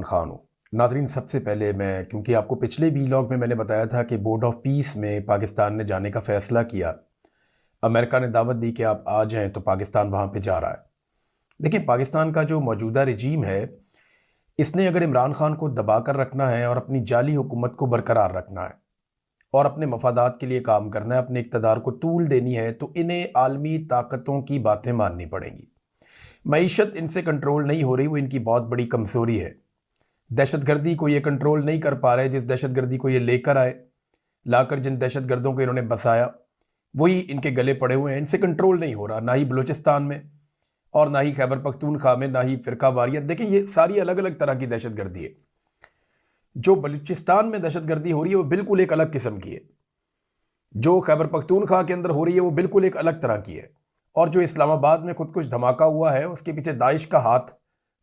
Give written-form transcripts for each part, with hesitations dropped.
खान हूँ। नाज़रीन, सबसे पहले मैं, क्योंकि आपको पिछले वीलॉग में मैंने बताया था कि बोर्ड ऑफ पीस में पाकिस्तान ने जाने का फ़ैसला किया, अमेरिका ने दावत दी कि आप आ जाएं, तो पाकिस्तान वहाँ पे जा रहा है। देखिए, पाकिस्तान का जो मौजूदा रजीम है, इसने अगर इमरान खान को दबा कर रखना है और अपनी जाली हुकूमत को बरकरार रखना है और अपने मफादात के लिए काम करना है, अपने इक़्तिदार को तूल देनी है, तो इन्हें आलमी ताकतों की बातें माननी पड़ेंगी। मईशत इनसे कंट्रोल नहीं हो रही, वो इनकी बहुत बड़ी कमज़ोरी है। दहशतगर्दी को ये कंट्रोल नहीं कर पा रहे, जिस दहशतगर्दी को ये लेकर आए, लाकर जिन दहशतगर्दों को इन्होंने बसाया, वही इनके गले पड़े हुए हैं। इनसे कंट्रोल नहीं हो रहा, ना ही बलूचिस्तान में और ना ही खैबर पख्तूनख्वा में, ना ही फ़िरका वारियत। देखिए, ये सारी अलग अलग तरह की दहशतगर्दी है। जो बलूचिस्तान में दहशतगर्दी हो रही है वो बिल्कुल एक अलग किस्म की है, जो खैबर पख्तूनख्वा के अंदर हो रही है वो बिल्कुल एक अलग तरह की है, और जो इस्लामाबाद में खुद कुछ धमाका हुआ है उसके पीछे दाइश का हाथ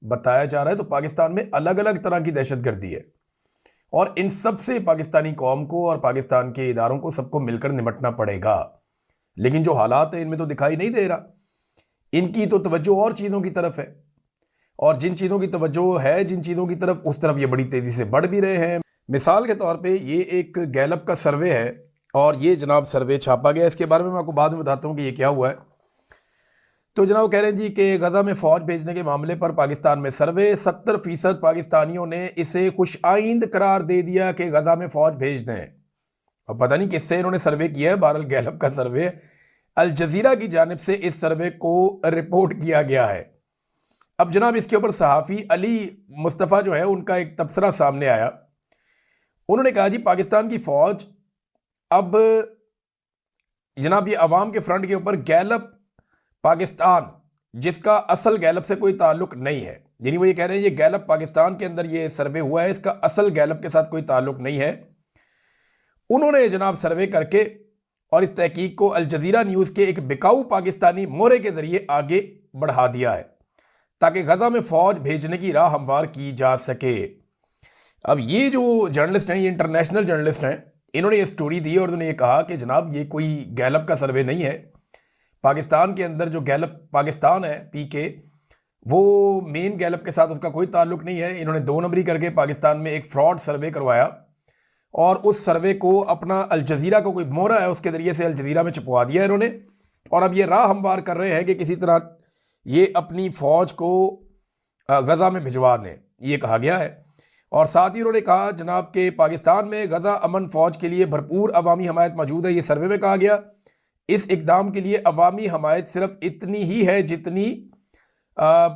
बताया जा रहा है। तो पाकिस्तान में अलग अलग तरह की दहशतगर्दी है, और इन सब से पाकिस्तानी कौम को और पाकिस्तान के इदारों को सबको मिलकर निपटना पड़ेगा। लेकिन जो हालात है इनमें तो दिखाई नहीं दे रहा। इनकी तो तवज्जो और चीज़ों की तरफ है, और जिन चीज़ों की तवज्जो है जिन चीज़ों की तरफ, उस तरफ ये बड़ी तेज़ी से बढ़ भी रहे हैं। मिसाल के तौर पे ये एक गैलप का सर्वे है, और ये जनाब सर्वे छापा गया। इसके बारे में मैं आपको बाद में बताता हूँ कि ये क्या हुआ है। तो जनाब कह रहे हैं जी कि गजा में फौज भेजने के मामले पर पाकिस्तान में सर्वे, 70% पाकिस्तानियों ने इसे खुश आइंद करार दे दिया कि गजा में फौज भेज दें। और पता नहीं किससे इन्होंने सर्वे किया है, बहरहाल गैलप का सर्वे अल जजीरा की जानिब से इस सर्वे को रिपोर्ट किया गया है। अब जनाब इसके ऊपर सहाफ़ी अली मुस्तफ़ा जो है उनका एक तबसरा सामने आया। उन्होंने कहा जी पाकिस्तान की फौज अब जनाब ये अवाम के फ्रंट के ऊपर गैलप पाकिस्तान, जिसका असल गैलप से कोई ताल्लुक नहीं है, यानी वो ये कह रहे हैं ये गैलप पाकिस्तान के अंदर ये सर्वे हुआ है, इसका असल गैलप के साथ कोई ताल्लुक नहीं है। उन्होंने जनाब सर्वे करके और इस तहकीक को अल जजीरा न्यूज़ के एक बिकाऊ पाकिस्तानी मोहरे के जरिए आगे बढ़ा दिया है, ताकि गजा में फौज भेजने की राह हमवार की जा सके। अब ये जो जर्नलिस्ट हैं, ये इंटरनेशनल जर्नलिस्ट हैं, इन्होंने ये स्टोरी दी और उन्होंने ये कहा कि जनाब ये कोई गैलप का सर्वे नहीं है। पाकिस्तान के अंदर जो गैलप पाकिस्तान है पीके, वो मेन गैलप के साथ उसका कोई ताल्लुक नहीं है। इन्होंने 2 नंबरी करके पाकिस्तान में एक फ्रॉड सर्वे करवाया, और उस सर्वे को अपना अल जजीरा को कोई मोहरा है उसके ज़रिए से अल जजीरा में छपवा दिया इन्होंने। और अब ये राह हमवार कर रहे हैं कि किसी तरह ये अपनी फ़ौज को गजा में भिजवा दें, ये कहा गया है। और साथ ही उन्होंने कहा जनाब के पाकिस्तान में गजा अमन फ़ौज के लिए भरपूर अवामी हमायत मौजूद है। ये सर्वे में कहा गया इस इकदाम के लिए अवामी हमायत सिर्फ इतनी ही है जितनी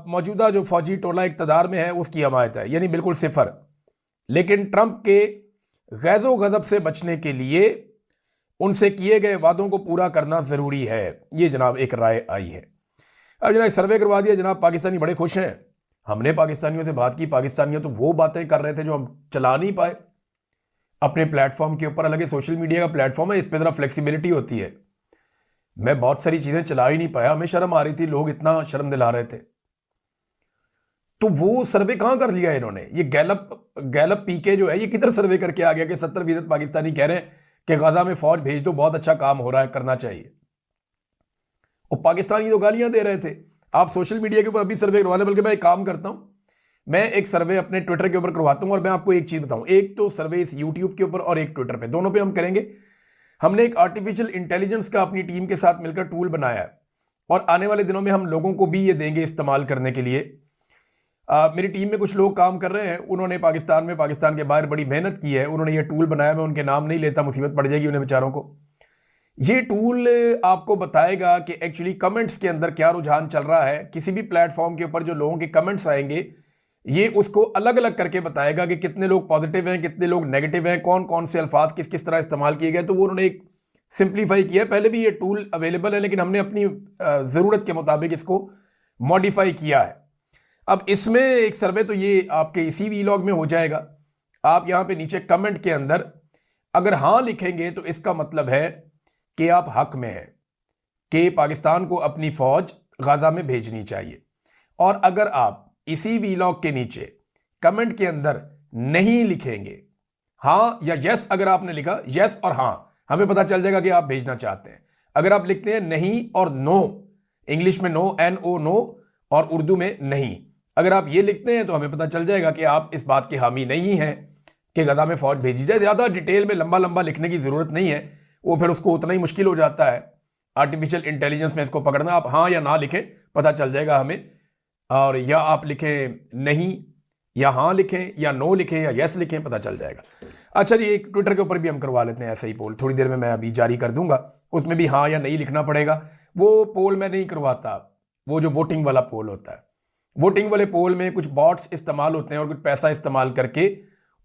मौजूदा जो फौजी टोला इक़्तिदार में है उसकी हमायत है, यानी बिल्कुल सिफर। लेकिन ट्रंप के गैज़ो गज़ब से बचने के लिए उनसे किए गए वादों को पूरा करना ज़रूरी है। ये जनाब एक राय आई है। अब जनाब सर्वे करवा दिया, जनाब पाकिस्तानी बड़े खुश हैं। हमने पाकिस्तानियों से बात की, पाकिस्तानियों तो वो बातें कर रहे थे जो हम चला नहीं पाए अपने प्लेटफॉर्म के ऊपर। अलग सोशल मीडिया का प्लेटफॉर्म है, इस पर ज़रा फ्लेक्सिबिलिटी होती है। मैं बहुत सारी चीज़ें चला ही नहीं पाया, हमें शर्म आ रही थी, लोग इतना शर्म दिला रहे थे। तो वो सर्वे कहाँ कर लिया इन्होंने? ये गैलप पीके जो है ये किधर सर्वे करके आ गया कि 70% पाकिस्तानी कह रहे हैं कि गजा में फौज भेज दो, बहुत अच्छा काम हो रहा है, करना चाहिए। और पाकिस्तानी तो गालियां दे रहे थे। आप सोशल मीडिया के ऊपर अभी सर्वे करवाने, बल्कि मैं एक काम करता हूं, मैं एक सर्वे अपने ट्विटर के ऊपर करवाता हूं। और मैं आपको एक चीज बताऊं, एक तो सर्वे इस यूट्यूब के ऊपर और एक ट्विटर पे, दोनों पे हम करेंगे। हमने एक आर्टिफिशियल इंटेलिजेंस का अपनी टीम के साथ मिलकर टूल बनाया है, और आने वाले दिनों में हम लोगों को भी ये देंगे इस्तेमाल करने के लिए। मेरी टीम में कुछ लोग काम कर रहे हैं, उन्होंने पाकिस्तान में, पाकिस्तान के बाहर बड़ी मेहनत की है, उन्होंने ये टूल बनाया। मैं उनके नाम नहीं लेता, मुसीबत पड़ जाएगी उन्हें बेचारों को। ये टूल आपको बताएगा कि एक्चुअली कमेंट्स के अंदर क्या रुझान चल रहा है। किसी भी प्लेटफॉर्म के ऊपर जो लोगों के कमेंट्स आएंगे, ये उसको अलग अलग करके बताएगा कि कितने लोग पॉजिटिव हैं, कितने लोग नेगेटिव हैं, कौन कौन से अल्फाज किस किस तरह इस्तेमाल किए गए। तो वो उन्होंने एक सिंप्लीफाई किया है। पहले भी ये टूल अवेलेबल है, लेकिन हमने अपनी ज़रूरत के मुताबिक इसको मॉडिफाई किया है। अब इसमें एक सर्वे तो ये आपके इसी वीलॉग में हो जाएगा। आप यहाँ पे नीचे कमेंट के अंदर अगर हाँ लिखेंगे तो इसका मतलब है कि आप हक में हैं कि पाकिस्तान को अपनी फौज गाजा में भेजनी चाहिए। और अगर आप इसी वीलॉग के नीचे कमेंट के अंदर नहीं लिखेंगे, हाँ या यस, अगर आपने लिखा यस और हाँ, हमें पता चल जाएगा कि आप भेजना चाहते हैं। अगर आप लिखते हैं नहीं और नो, इंग्लिश में नो, NO नो, और उर्दू में नहीं, अगर आप ये लिखते हैं तो हमें पता चल जाएगा कि आप इस बात के हामी नहीं हैं कि गजा में फौज भेजी जाए। ज़्यादा डिटेल में लंबा लंबा लिखने की ज़रूरत नहीं है, वो फिर उसको उतना ही मुश्किल हो जाता है आर्टिफिशियल इंटेलिजेंस में इसको पकड़ना। आप हाँ या ना लिखें, पता चल जाएगा हमें। और या आप लिखें नहीं, या हाँ लिखें, या नो लिखें, या यस लिखें, पता चल जाएगा। अच्छा जी, एक ट्विटर के ऊपर भी हम करवा लेते हैं ऐसे ही पोल, थोड़ी देर में मैं अभी जारी कर दूंगा, उसमें भी हाँ या नहीं लिखना पड़ेगा। वो पोल मैं नहीं करवाता, वो जो वोटिंग वाला पोल होता है, वोटिंग वाले पोल में कुछ बॉट्स इस्तेमाल होते हैं और कुछ पैसा इस्तेमाल करके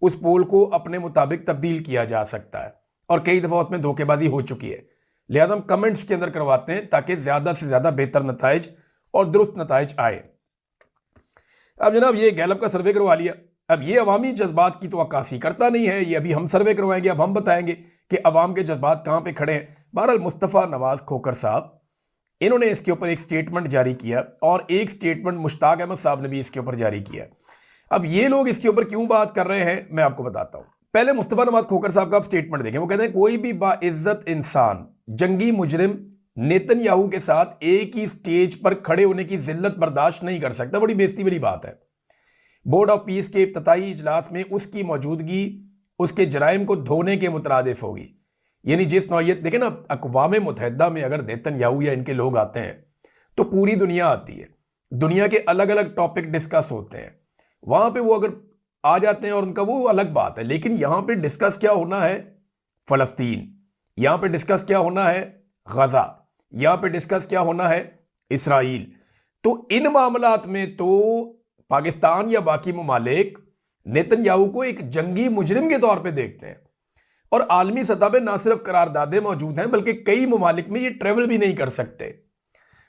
उस पोल को अपने मुताबिक तब्दील किया जा सकता है, और कई दफ़ा उसमें धोखेबाजी हो चुकी है। लिहाजा हम कमेंट्स के अंदर करवाते हैं ताकि ज़्यादा से ज़्यादा बेहतर नताइज और दुरुस्त नताइज आए। अब जनाब ये गैलप का सर्वे करवा लिया, अब ये अवामी जज्बात की तो अक्कासी करता नहीं है, ये अभी हम सर्वे करवाएंगे, अब हम बताएंगे कि अवाम के जज्बात कहाँ पे खड़े हैं। बहरहाल मुस्तफ़ा नवाज खोखर साहब, इन्होंने इसके ऊपर एक स्टेटमेंट जारी किया, और एक स्टेटमेंट मुश्ताक अहमद साहब ने भी इसके ऊपर जारी किया। अब ये लोग इसके ऊपर क्यों बात कर रहे हैं मैं आपको बताता हूं। पहले मुस्तफ़ा नवाज खोखर साहब का आप स्टेटमेंट देखें। वो कहते हैं कोई भी बाइज्जत इंसान जंगी मुजरिम नेतन्याहू के साथ एक ही स्टेज पर खड़े होने की जिल्लत बर्दाश्त नहीं कर सकता। बड़ी बेइज्जती वाली बात है। बोर्ड ऑफ पीस के इफ्तिताई इजलास में उसकी मौजूदगी उसके जराइम को धोने के मुतरादिफ होगी। यानी जिस नौयत, देखें ना, अक़वाम मुत्तहिदा में अगर नेतन्याहू या इनके लोग आते हैं तो पूरी दुनिया आती है, दुनिया के अलग अलग टॉपिक डिस्कस होते हैं। वहां पे वो अगर आ जाते हैं और उनका वो अलग बात है, लेकिन यहां पे डिस्कस क्या होना है? फलस्तीन। यहां पे डिस्कस क्या होना है? गजा। यहां पे डिस्कस क्या होना है? इसराइल। तो इन मामलात में तो पाकिस्तान या बाकी ममालिक नेतन्याहू को एक जंगी मुजरिम के तौर पे देखते हैं, और आलमी सतह पे ना सिर्फ करारदादे मौजूद हैं बल्कि कई ममालिक में ये ट्रेवल भी नहीं कर सकते।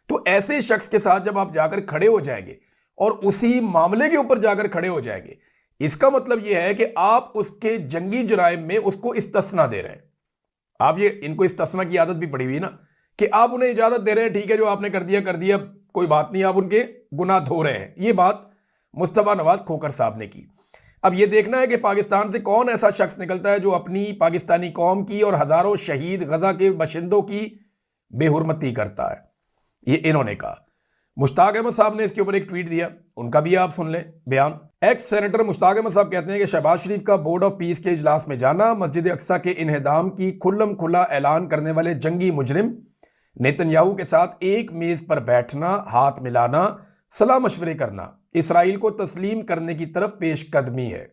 तो ऐसे शख्स के साथ जब आप जाकर खड़े हो जाएंगे और उसी मामले के ऊपर जाकर खड़े हो जाएंगे, इसका मतलब यह है कि आप उसके जंगी जुराइम में उसको इस्तिस्ना दे रहे हैं। आप ये, इनको इस्तिस्ना की आदत भी पड़ी हुई है ना, कि आप उन्हें इजाजत दे रहे हैं, ठीक है जो आपने कर दिया कोई बात नहीं, आप उनके गुनाह धो रहे हैं। ये बात मुस्तफ़ा नवाज खोखर साहब ने की। अब ये देखना है कि पाकिस्तान से कौन ऐसा शख्स निकलता है जो अपनी पाकिस्तानी कौम की और हजारों शहीद गजा के बशिंदों की बेहुरमती करता है। ये इन्होंने कहा। मुश्ताक अहमद साहब ने इसके ऊपर एक ट्वीट दिया, उनका भी आप सुन लें बयान। एक्स सेनेटर मुश्ताक अहमद साहब कहते हैं कि शहबाज शरीफ का बोर्ड ऑफ पीस के इजलास में जाना, मस्जिद अक्सा के इन्हदाम की खुल्लम खुला ऐलान करने वाले जंगी मुजरिम नेतन्याहू के साथ एक मेज पर बैठना, हाथ मिलाना, सलाह मशवरे करना, इसराइल को तस्लीम करने की तरफ पेशकदमी है।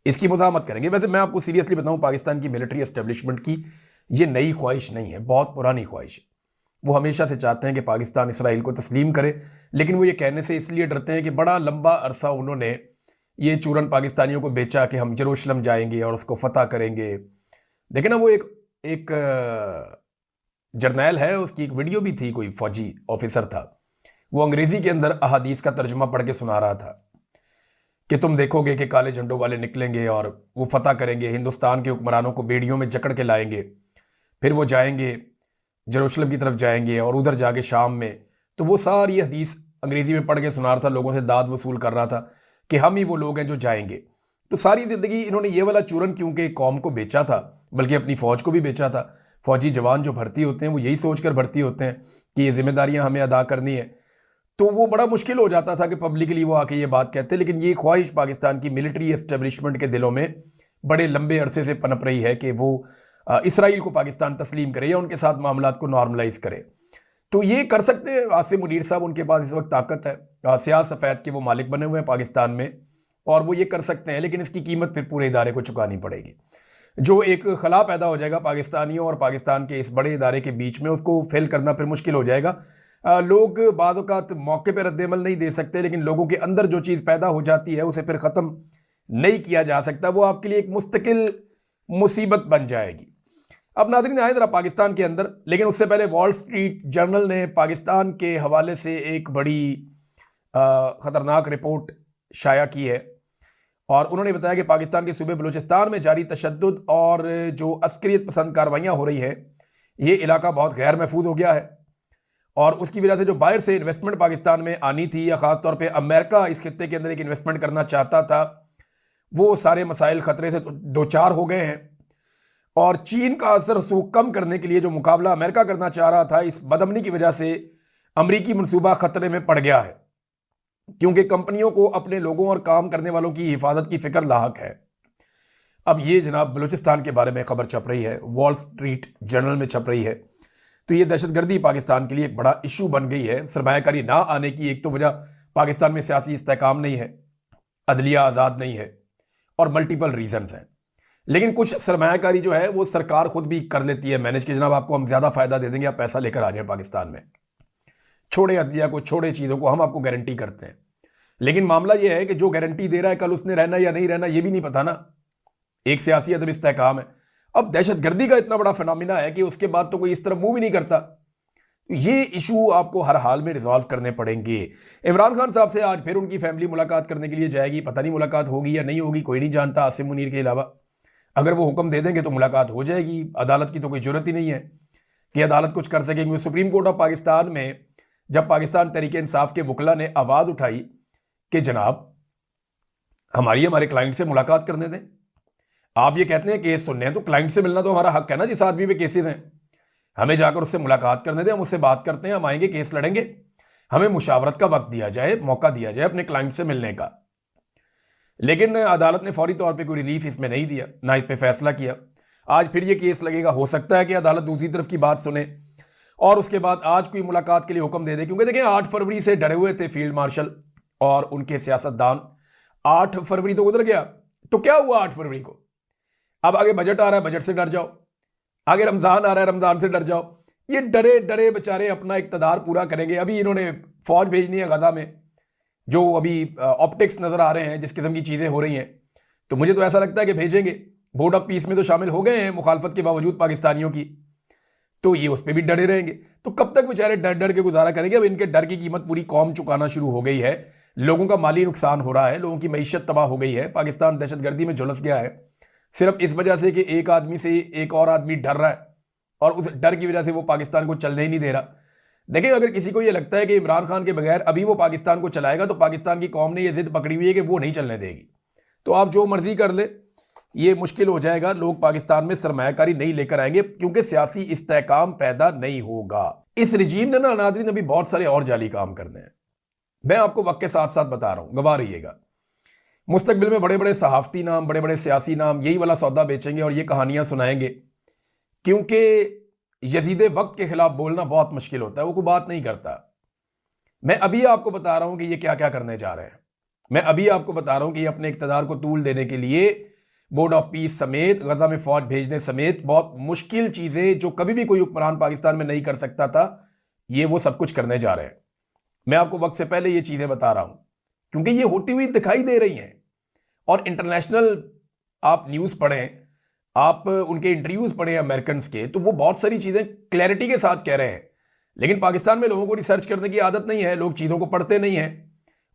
इसकी मुज़ाहमत करेंगे। वैसे मैं आपको सीरियसली बताऊं, पाकिस्तान की मिलिट्री एस्टेब्लिशमेंट की ये नई ख्वाहिश नहीं है, बहुत पुरानी ख्वाहिश है। वो हमेशा से चाहते हैं कि पाकिस्तान इसराइल को तस्लीम करे, लेकिन वो ये कहने से इसलिए डरते हैं कि बड़ा लंबा अरसा उन्होंने ये चूरन पाकिस्तानियों को बेचा कि हम जेरूशलम जाएंगे और उसको फतह करेंगे। देखें ना, वो एक जर्नैल है, उसकी एक वीडियो भी थी, कोई फौजी ऑफिसर था, वो अंग्रेजी के अंदर अहादीस का तर्जुमा पढ़ के सुना रहा था कि तुम देखोगे कि काले झंडों वाले निकलेंगे और वो फतह करेंगे, हिंदुस्तान के हुक्मरानों को बेड़ियों में जकड़ के लाएंगे, फिर वो जाएंगे जेरूशलम की तरफ जाएंगे और उधर जाके शाम में। तो वो सारी हदीस अंग्रेजी में पढ़ के सुना रहा था, लोगों से दाद वसूल कर रहा था कि हम ही वो लोग हैं जो जाएंगे। तो सारी जिंदगी इन्होंने ये वाला चूरन क्योंकि कौम को बेचा था, बल्कि अपनी फौज को भी बेचा था। फौजी जवान जो भर्ती होते हैं वो यही सोचकर भर्ती होते हैं कि ये जिम्मेदारियां हमें अदा करनी है। तो वो बड़ा मुश्किल हो जाता था कि पब्लिकली वो आके ये बात कहते। लेकिन ये ख्वाहिश पाकिस्तान की मिलिट्री एस्टेब्लिशमेंट के दिलों में बड़े लंबे अरसे से पनप रही है कि वो इसराइल को पाकिस्तान तस्लीम करे या उनके साथ मामलात को नॉर्मलाइज करे। तो ये कर सकते हैं आसिम मुनीर साहब, उनके पास इस वक्त ताकत है, स्याह सफ़ेद के वो मालिक बने हुए हैं पाकिस्तान में, और वो ये कर सकते हैं। लेकिन इसकी कीमत फिर पूरे इदारे को चुकानी पड़ेगी। जो एक खला पैदा हो जाएगा पाकिस्तानियों और पाकिस्तान के इस बड़े इदारे के बीच में, उसको फेल करना फिर मुश्किल हो जाएगा। लोग बाद औक़ात मौके पर रद्देमल नहीं दे सकते, लेकिन लोगों के अंदर जो चीज़ पैदा हो जाती है उसे फिर ख़त्म नहीं किया जा सकता। वो आपके लिए एक मुस्तकिल मुसीबत बन जाएगी। अब नाज़रीन आए ज़रा पाकिस्तान के अंदर, लेकिन उससे पहले वॉल स्ट्रीट जर्नल ने पाकिस्तान के हवाले से एक बड़ी ख़तरनाक रिपोर्ट शाया की है, और उन्होंने बताया कि पाकिस्तान के सूबे बलूचिस्तान में जारी तशद्दुद और जो अस्करियत पसंद कार्रवाइयाँ हो रही हैं, ये इलाका बहुत गैर महफूज हो गया है, और उसकी वजह से जो बाहर से इन्वेस्टमेंट पाकिस्तान में आनी थी, या ख़ास तौर पे अमेरिका इस खित्ते के अंदर एक इन्वेस्टमेंट करना चाहता था, वो सारे मसाइल ख़तरे से दो चार हो गए हैं। और चीन का असर रसूख कम करने के लिए जो मुकाबला अमेरिका करना चाह रहा था, इस बदअमनी की वजह से अमरीकी मनसूबा ख़तरे में पड़ गया है। क्योंकि कंपनियों को अपने लोगों और काम करने वालों की हिफाजत की फिक्र लाहक है। अब ये जनाब बलूचिस्तान के बारे में खबर छप रही है, वॉल स्ट्रीट जर्नल में छप रही है। तो ये दहशतगर्दी पाकिस्तान के लिए एक बड़ा इशू बन गई है। सरमायाकारी ना आने की एक तो वजह पाकिस्तान में सियासी इस्तेहकाम नहीं है, अदलिया आज़ाद नहीं है और मल्टीपल रीजंस हैं। लेकिन कुछ सरमायाकारी जो है वो सरकार खुद भी कर लेती है मैनेज, कि जनाब आपको हम ज्यादा फायदा दे देंगे, आप पैसा लेकर आ जाए पाकिस्तान में, छोड़े अदलिया को, छोड़े चीजों को, हम आपको गारंटी करते हैं। लेकिन मामला यह है कि जो गारंटी दे रहा है कल उसने रहना या नहीं रहना ये भी नहीं पता ना। एक सियासी अदम इस्तेहकाम है। अब दहशतगर्दी का इतना बड़ा फिनोमिना है कि उसके बाद तो कोई इस तरह मुंह भी नहीं करता। ये इशू आपको हर हाल में रिजॉल्व करने पड़ेंगे। इमरान खान साहब से आज फिर उनकी फैमिली मुलाकात करने के लिए जाएगी, पता नहीं मुलाकात होगी या नहीं होगी, कोई नहीं जानता आसिम मुनीर के अलावा। अगर वो हुक्म दे देंगे तो मुलाकात हो जाएगी, अदालत की तो कोई जरूरत ही नहीं है कि अदालत कुछ कर सकेंगे। सुप्रीम कोर्ट ऑफ पाकिस्तान में जब पाकिस्तान तहरीक इंसाफ के वकला ने आवाज उठाई कि जनाब हमारे क्लाइंट से मुलाकात करने दें, आप ये कहते हैं केस सुनने हैं तो क्लाइंट से मिलना तो हमारा हक है ना, जिस आदमी पे केसेस हैं, हमें जाकर उससे मुलाकात करने दें, हम उससे बात करते हैं, हम आएंगे, केस लड़ेंगे, हमें मुशावरत का वक्त दिया जाए, मौका दिया जाए अपने क्लाइंट से मिलने का। लेकिन अदालत ने फौरी तौर पे कोई रिलीफ इसमें नहीं दिया, ना इस पे फैसला किया। आज फिर ये केस लगेगा, हो सकता है कि अदालत दूसरी तरफ की बात सुने और उसके बाद आज कोई मुलाकात के लिए हुक्म दे दे। क्योंकि देखिए 8 फरवरी से डरे हुए थे फील्ड मार्शल और उनके सियासतदान। 8 फरवरी तो गुजर गया, तो क्या हुआ 8 फरवरी को? अब आगे बजट आ रहा है, बजट से डर जाओ, आगे रमजान आ रहा है, रमजान से डर जाओ। ये डरे डरे बेचारे अपना इक़्तिदार पूरा करेंगे। अभी इन्होंने फौज भेजनी है गजा में, जो अभी ऑप्टिक्स नजर आ रहे हैं, जिस किस्म की चीजें हो रही हैं, तो मुझे तो ऐसा लगता है कि भेजेंगे। बोर्ड ऑफ पीस में तो शामिल हो गए हैं मुखालफत के बावजूद पाकिस्तानियों की, तो ये उस पर भी डरे रहेंगे। तो कब तक बेचारे डर डर के गुजारा करेंगे? अब इनके डर की कीमत पूरी कौम चुकाना शुरू हो गई है। लोगों का माली नुकसान हो रहा है, लोगों की मईशत तबाह हो गई है, पाकिस्तान दहशतगर्दी में झुलस गया है सिर्फ इस वजह से कि एक आदमी से एक और आदमी डर रहा है और उस डर की वजह से वो पाकिस्तान को चलने ही नहीं दे रहा। देखिए अगर किसी को ये लगता है कि इमरान खान के बगैर अभी वो पाकिस्तान को चलाएगा, तो पाकिस्तान की कौम ने ये जिद पकड़ी हुई है कि वो नहीं चलने देगी। तो आप जो मर्जी कर ले, ये मुश्किल हो जाएगा। लोग पाकिस्तान में सरमायाकारी नहीं लेकर आएंगे क्योंकि सियासी इस्तेहकाम पैदा नहीं होगा। इस रजीम ने ना नाज़रीन अभी बहुत सारे और जाली काम करने हैं, मैं आपको वक्त के साथ साथ बता रहा हूं, गवाह रहिएगा। मुस्तकबिल में बड़े बड़े सहाफती नाम, बड़े बड़े सियासी नाम यही वाला सौदा बेचेंगे और ये कहानियां सुनाएंगे, क्योंकि यजीद वक्त के खिलाफ बोलना बहुत मुश्किल होता है, वो कोई बात नहीं करता। मैं अभी आपको बता रहा हूं कि ये क्या क्या करने जा रहे हैं। मैं अभी आपको बता रहा हूं कि ये अपने इक़्तिदार को तूल देने के लिए बोर्ड ऑफ पीस समेत, गजा में फौज भेजने समेत बहुत मुश्किल चीजें जो कभी भी कोई हुक्मरान पाकिस्तान में नहीं कर सकता था, ये वो सब कुछ करने जा रहे हैं। मैं आपको वक्त से पहले ये चीजें बता रहा हूं क्योंकि ये होती हुई दिखाई दे रही हैं। और इंटरनेशनल आप न्यूज़ पढ़ें, आप उनके इंटरव्यूज़ पढ़ें अमेरिकन के, तो वो बहुत सारी चीज़ें क्लैरिटी के साथ कह रहे हैं। लेकिन पाकिस्तान में लोगों को रिसर्च करने की आदत नहीं है, लोग चीज़ों को पढ़ते नहीं हैं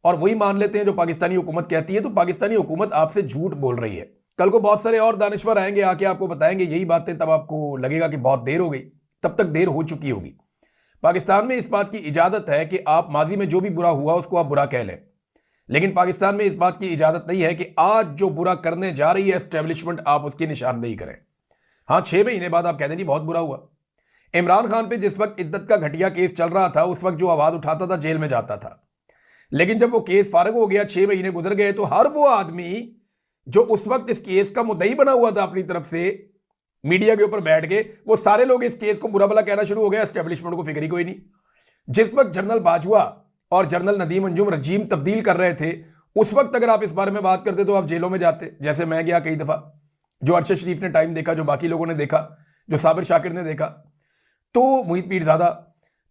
और वही मान लेते हैं जो पाकिस्तानी हुकूमत कहती है। तो पाकिस्तानी हुकूमत आपसे झूठ बोल रही है। कल को बहुत सारे और दानिश्वर आएंगे, आके आपको बताएंगे यही बातें, तब आपको लगेगा कि बहुत देर हो गई, तब तक देर हो चुकी होगी। पाकिस्तान में इस बात की इजाज़त है कि आप माजी में जो भी बुरा हुआ उसको आप बुरा कह लें, लेकिन पाकिस्तान में इस बात की इजाजत नहीं है कि आज जो बुरा करने जा रही है एस्टेब्लिशमेंट, आप उसकी निशानदेही करें। हां, 6 महीने बाद आप कह दें जी बहुत बुरा हुआ। इमरान खान पे जिस वक्त इद्दत का घटिया केस चल रहा था, उस वक्त जो आवाज उठाता था जेल में जाता था। लेकिन जब वो केस फारिग हो गया, 6 महीने गुजर गए, तो हर वो आदमी जो उस वक्त इस केस का मुद्दई बना हुआ था अपनी तरफ से, मीडिया के ऊपर बैठ के, वो सारे लोग इस केस को बुरा भला कहना शुरू हो गया। एस्टेब्लिशमेंट को फिक्र ही कोई नहीं। जिस वक्त जनरल बाजवा और जनरल नदीम अंजुम रजीम तब्दील कर रहे थे, उस वक्त अगर आप इस बारे में बात करते तो आप जेलों में जाते। जैसे मैं गया कई दफा, जो अरशद शरीफ ने टाइम देखा, जो बाकी लोगों ने देखा, जो साबिर शाकिर ने देखा, तो मुहित पीरजादा,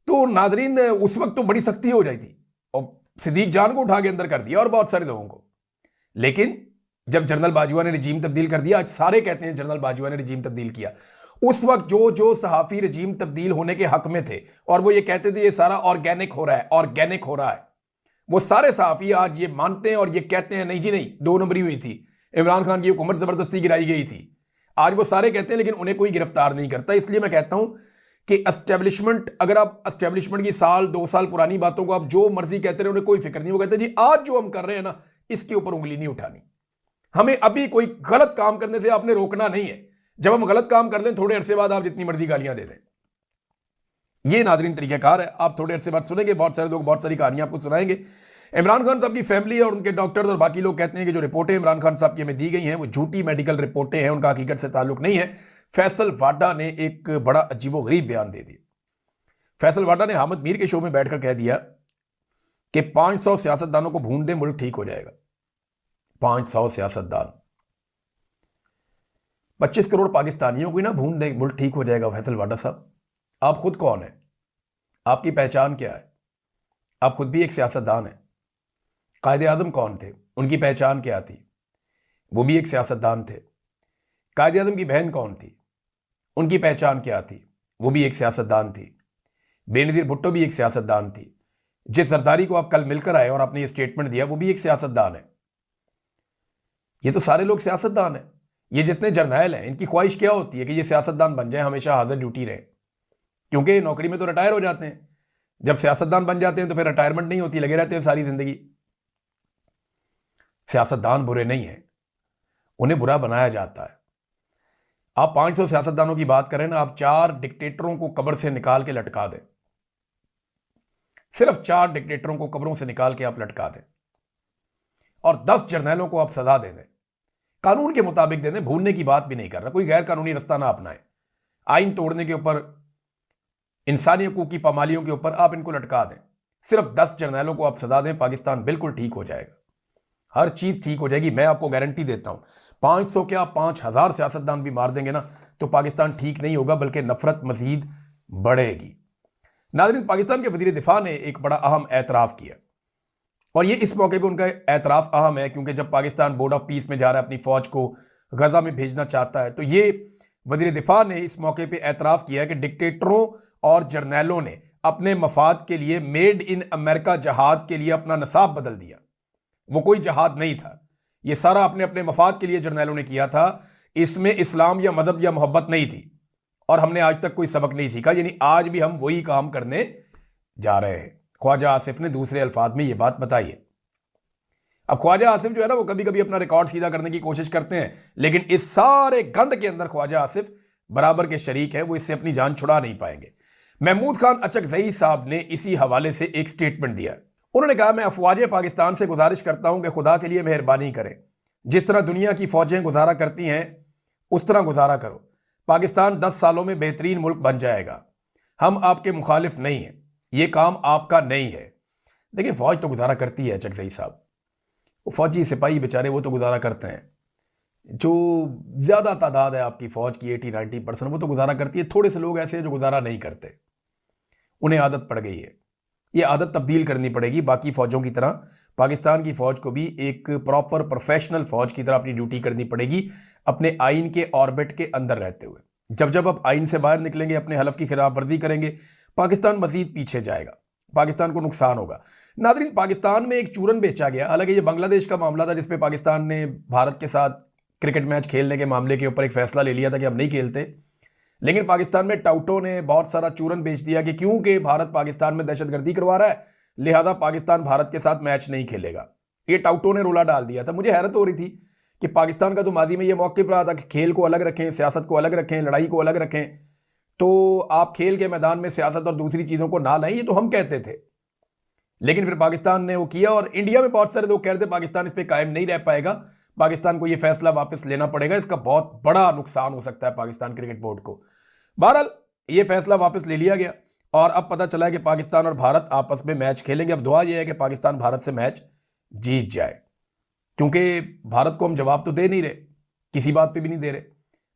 तो नाजरीन उस वक्त तो बड़ी सख्ती हो जाती थी और सिद्दीक जान को उठा के अंदर कर दिया और बहुत सारे लोगों को। लेकिन जब जनरल बाजवा ने रजीम तब्दील कर दिया, आज सारे कहते हैं जनरल बाजवा ने रजीम तब्दील किया। उस वक्त जो जो सहाफी रजीम तब्दील होने के हक में थे और वो ये कहते थे ये सारा ऑर्गेनिक हो रहा है, ऑर्गेनिक हो रहा है, वो सारे सहाफी आज ये मानते हैं और ये कहते हैं नहीं जी नहीं, 2 नंबरी हुई थी, इमरान खान की हुकूमत जबरदस्ती गिराई गई थी। आज वो सारे कहते हैं, लेकिन उन्हें कोई गिरफ्तार नहीं करता। इसलिए मैं कहता हूं कि एस्टेब्लिशमेंट, अगर आप एस्टेब्लिशमेंट की 1-2 साल पुरानी बातों को आप जो मर्जी कहते रहे, उन्हें कोई फिक्र नहीं। वो कहते हैं जी आज जो हम कर रहे हैं ना, इसके ऊपर उंगली नहीं उठानी, हमें अभी कोई गलत काम करने से आपने रोकना नहीं है। जब हम गलत काम कर लें, थोड़े अरसे बाद आप जितनी मर्जी गालियां दे दें। ये नाजरीन तरीकाकार है। आप थोड़े अरसे बाद सुनेंगे, बहुत सारे लोग बहुत सारी कहानियां आपको सुनाएंगे। इमरान खान साहब की फैमिली और उनके डॉक्टर्स और बाकी लोग कहते हैं कि जो रिपोर्टें इमरान खान साहब की हमें दी गई हैं वो झूठी मेडिकल रिपोर्टें हैं, उनका हकीकत से ताल्लुक नहीं है। फैसल वाडा ने एक बड़ा अजीबोगरीब बयान दे दिया। फैसल वाडा ने हामिद मीर के शो में बैठकर कह दिया कि 500 सियासतदानों को भून दे, मुल्क ठीक हो जाएगा। 500 सियासतदान, 25 करोड़ पाकिस्तानियों को ना भून दे, मुल्क ठीक हो जाएगा। फैसल वाडा साहब, आप खुद कौन है? आपकी पहचान क्या है? आप खुद भी एक सियासतदान हैं। कायदे आजम कौन थे? उनकी पहचान क्या थी? वो भी एक सियासतदान थे। कायदे आजम की बहन कौन थी? उनकी पहचान क्या थी? वो भी एक सियासतदान थी। बेनजीर भुट्टो भी एक सियासतदान थी। जिस जरदारी को आप कल मिलकर आए और आपने ये स्टेटमेंट दिया, वो भी एक सियासतदान है। ये तो सारे लोग सियासतदान हैं। ये जितने जर्नैल हैं, इनकी ख्वाहिश क्या होती है कि ये सियासतदान बन जाए, हमेशा हाजिर ड्यूटी रहे, क्योंकि नौकरी में तो रिटायर हो जाते हैं। जब सियासतदान बन जाते हैं तो फिर रिटायरमेंट नहीं होती, लगे रहते हैं सारी जिंदगी। सियासतदान बुरे नहीं है, उन्हें बुरा बनाया जाता है। आप 500 सियासतदानों की बात करें ना, आप 4 डिक्टेटरों को कब्र से निकाल के लटका दें। सिर्फ 4 डिक्टेटरों को कब्रों से निकाल के आप लटका दें और 10 जर्नैलों को आप सजा दे दें, कानून के मुताबिक दे दें। भूलने की बात भी नहीं कर रहा, कोई गैर कानूनी रास्ता ना अपनाए। आइन तोड़ने के ऊपर, इंसानी हकूक की पामालियों के ऊपर आप इनको लटका दें। सिर्फ 10 जर्नैलों को आप सजा दें, पाकिस्तान बिल्कुल ठीक हो जाएगा। हर चीज ठीक हो जाएगी, मैं आपको गारंटी देता हूं। 500 क्या 5000 सियासतदान भी मार देंगे ना तो पाकिस्तान ठीक नहीं होगा, बल्कि नफरत मजीद बढ़ेगी। नाज़रीन, पाकिस्तान के वज़ीर दिफा ने एक बड़ा अहम एतराफ़ किया और ये इस मौके पे उनका एतराफ़ अहम है क्योंकि जब पाकिस्तान बोर्ड ऑफ पीस में जा रहा है, अपनी फौज को गजा में भेजना चाहता है, तो ये वज़ीर दिफा ने इस मौके पे एतराफ़ किया कि डिक्टेटरों और जर्नैलों ने अपने मफाद के लिए मेड इन अमेरिका जहाद के लिए अपना नसाब बदल दिया। वो कोई जहाद नहीं था, ये सारा अपने अपने मफाद के लिए जर्नैलों ने किया था। इसमें इस्लाम या मजहब या मोहब्बत नहीं थी और हमने आज तक कोई सबक नहीं सीखा। यानी आज भी हम वही काम करने जा रहे हैं। ख्वाजा आसिफ ने दूसरे अल्फाज में ये बात बताई है। अब ख्वाजा आसिफ जो है ना, वो कभी कभी अपना रिकॉर्ड सीधा करने की कोशिश करते हैं, लेकिन इस सारे गंद के अंदर ख्वाजा आसिफ बराबर के शरीक है, वो इससे अपनी जान छुड़ा नहीं पाएंगे। महमूद खान अचकजई साहब ने इसी हवाले से एक स्टेटमेंट दिया। उन्होंने कहा, मैं अफवाज पाकिस्तान से गुजारिश करता हूं कि खुदा के लिए मेहरबानी करें, जिस तरह दुनिया की फौजें गुजारा करती हैं उस तरह गुजारा करो। पाकिस्तान 10 सालों में बेहतरीन मुल्क बन जाएगा। हम आपके मुखालिफ नहीं हैं, ये काम आपका नहीं है। देखिए, फौज तो गुजारा करती है अचकजई साहब, वो फौजी सिपाही बेचारे वो तो गुजारा करते हैं। जो ज्यादा तादाद है आपकी फौज की 80-90% वो तो गुजारा करती है। थोड़े से लोग ऐसे हैं जो गुजारा नहीं करते, उन्हें आदत पड़ गई है। ये आदत तब्दील करनी पड़ेगी। बाकी फौजों की तरह पाकिस्तान की फौज को भी एक प्रॉपर प्रोफेशनल फौज की तरह अपनी ड्यूटी करनी पड़ेगी, अपने आइन के ऑर्बिट के अंदर रहते हुए। जब जब आप आइन से बाहर निकलेंगे, अपने हलफ की खिलाफ वर्जी करेंगे, पाकिस्तान मजीद पीछे जाएगा, पाकिस्तान को नुकसान होगा। नाज़रीन, पाकिस्तान में एक चूरन बेचा गया। हालांकि ये बांग्लादेश का मामला था जिसपे पाकिस्तान ने भारत के साथ क्रिकेट मैच खेलने के मामले के ऊपर एक फैसला ले लिया था कि हम नहीं खेलते, लेकिन पाकिस्तान में टाउटों ने बहुत सारा चूरन बेच दिया कि क्योंकि भारत पाकिस्तान में दहशतगर्दी करवा रहा है, लिहाजा पाकिस्तान भारत के साथ मैच नहीं खेलेगा। ये टाउटों ने रोला डाल दिया था। मुझे हैरत हो रही थी कि पाकिस्तान का तो माजी में ये मौके पर आता कि खेल को अलग रखें, सियासत को अलग रखें, लड़ाई को अलग रखें, तो आप खेल के मैदान में सियासत और दूसरी चीज़ों को ना लाएं, ये तो हम कहते थे। लेकिन फिर पाकिस्तान ने वो किया और इंडिया में बहुत सारे लोग कह रहे थे पाकिस्तान इस पर कायम नहीं रह पाएगा, पाकिस्तान को ये फैसला वापस लेना पड़ेगा, इसका बहुत बड़ा नुकसान हो सकता है पाकिस्तान क्रिकेट बोर्ड को। बहरहाल ये फैसला वापस ले लिया गया और अब पता चला है कि पाकिस्तान और भारत आपस में मैच खेलेंगे। अब दुआ यह है कि पाकिस्तान भारत से मैच जीत जाए, क्योंकि भारत को हम जवाब तो दे नहीं रहे, किसी बात पे भी नहीं दे रहे।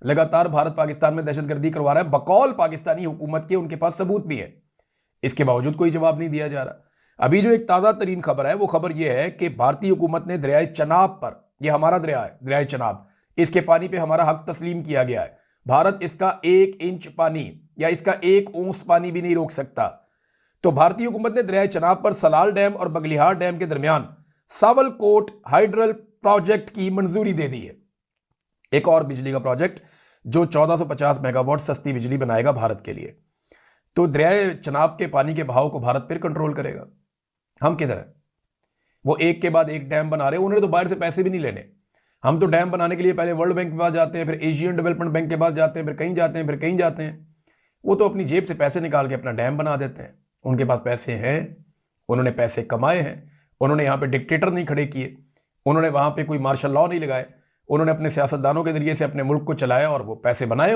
लगातार भारत पाकिस्तान में दहशतगर्दी करवा रहा है, बकौल पाकिस्तानी हुकूमत के, उनके पास सबूत भी है, इसके बावजूद कोई जवाब नहीं दिया जा रहा। अभी जो एक ताज़ा तरीन खबर है, वो खबर यह है कि भारतीय हुकूमत ने दरियाए चनाब पर, यह हमारा दरिया है दरियाए चनाब, इसके पानी पे हमारा हक तस्लीम किया गया है। भारत इसका 1 इंच पानी या इसका 1 औंस पानी भी नहीं रोक सकता। तो भारतीय हुकूमत ने दरियाए चनाब पर सलाल डैम और बगलिहार डैम के दरमियान सावलकोट हाइड्रल प्रोजेक्ट की मंजूरी दे दी है। एक और बिजली का प्रोजेक्ट जो 1450 मेगावाट सस्ती बिजली बनाएगा भारत के लिए। तो दरियाए चनाब के पानी के बहाव को भारत फिर कंट्रोल करेगा। हम किधर है? वो एक के बाद एक डैम बना रहे हैं, उन्होंने तो बाहर से पैसे भी नहीं लेने। हम तो डैम बनाने के लिए पहले वर्ल्ड बैंक के पास जाते हैं, फिर एशियन डेवलपमेंट बैंक के पास जाते हैं, फिर कहीं जाते हैं, फिर कहीं जाते हैं। वो तो अपनी जेब से पैसे निकाल के अपना डैम बना देते हैं। उनके पास पैसे हैं, उन्होंने पैसे कमाए हैं, उन्होंने यहाँ पे डिक्टेटर नहीं खड़े किए, उन्होंने वहाँ पे कोई मार्शल लॉ नहीं लगाए, उन्होंने अपने सियासतदानों के जरिए से अपने मुल्क को चलाया और वो पैसे बनाए।